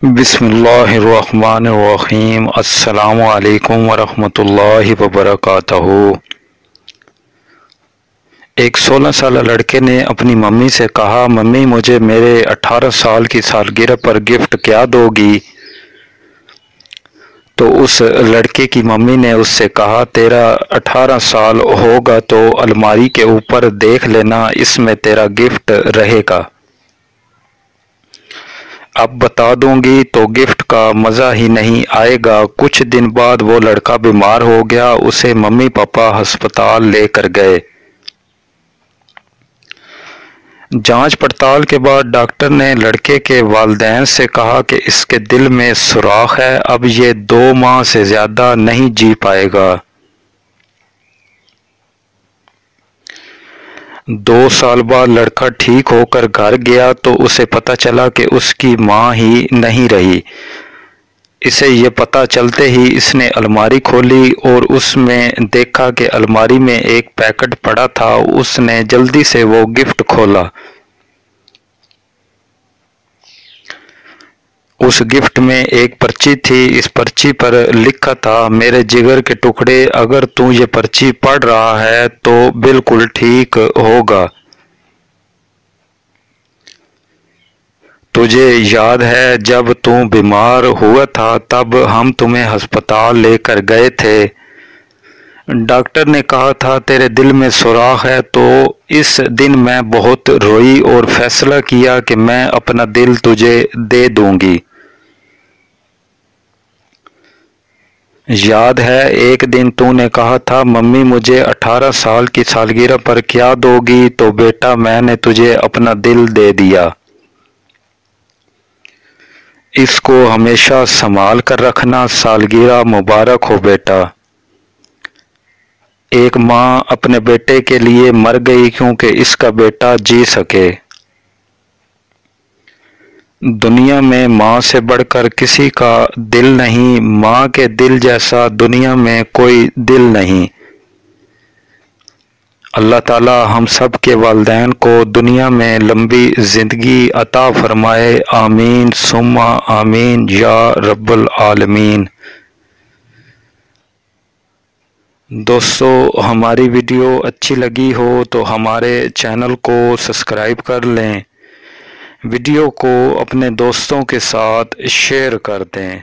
بسم اللہ الرحمن الرحیم۔ السلام علیکم ورحمۃ اللہ وبرکاتہ۔ ایک 16 سالہ لڑکے نے اپنی ممی سے کہا، ممی مجھے میرے 18 سال کی سالگرہ پر گفٹ کیا دو گی؟ تو اس لڑکے کی ممی نے اس سے کہا، تیرا 18 سال ہوگا تو الماری کے اوپر دیکھ لینا، اس میں تیرا گفٹ رہے گا۔ اب بتا دوں گی تو گفٹ کا مزہ ہی نہیں آئے گا۔ کچھ دن بعد وہ لڑکا بیمار ہو گیا، اسے ممی پاپا ہسپتال لے کر گئے۔ جانچ پڑتال کے بعد ڈاکٹر نے لڑکے کے والدین سے کہا کہ اس کے دل میں سوراخ ہے، اب یہ 2 ماہ سے زیادہ نہیں جی پائے گا۔ 2 سال بعد لڑکا ٹھیک ہو کر گھر گیا تو اسے پتہ چلا کہ اس کی ماں ہی نہیں رہی۔ اسے یہ پتہ چلتے ہی اس نے الماری کھولی اور اس میں دیکھا کہ الماری میں ایک پیکٹ پڑا تھا۔ اس نے جلدی سے وہ گفٹ کھولا۔ اس گفٹ میں ایک پرچی تھی۔ اس پرچی پر لکھا تھا، میرے جگر کے ٹکڑے، اگر تو یہ پرچی پڑھ رہا ہے تو بالکل ٹھیک ہوگا۔ تجھے یاد ہے جب تو بیمار ہوا تھا تب ہم تمہیں ہسپتال لے کر گئے تھے۔ ڈاکٹر نے کہا تھا تیرے دل میں سوراخ ہے، تو اس دن میں بہت روئی اور فیصلہ کیا کہ میں اپنا دل تجھے دے دوں گی۔ یاد ہے ایک دن تو نے کہا تھا، ممی مجھے 18 سال کی سالگرہ پر کیا دو گی؟ تو بیٹا میں نے تجھے اپنا دل دے دیا۔ اس کو ہمیشہ سنبھال کر رکھنا۔ سالگرہ مبارک ہو بیٹا۔ ایک ماں اپنے بیٹے کے لیے مر گئی کیونکہ اس کا بیٹا جی سکے۔ دنیا میں ماں سے بڑھ کر کسی کا دل نہیں، ماں کے دل جیسا دنیا میں کوئی دل نہیں۔ اللہ تعالی ہم سب کے والدین کو دنیا میں لمبی زندگی عطا فرمائے، آمین ثم آمین یا رب العالمین۔ دوستو ہماری ویڈیو اچھی لگی ہو تو ہمارے چینل کو سبسکرائب کر لیں، ویڈیو کو اپنے دوستوں کے ساتھ شیئر کر دیں۔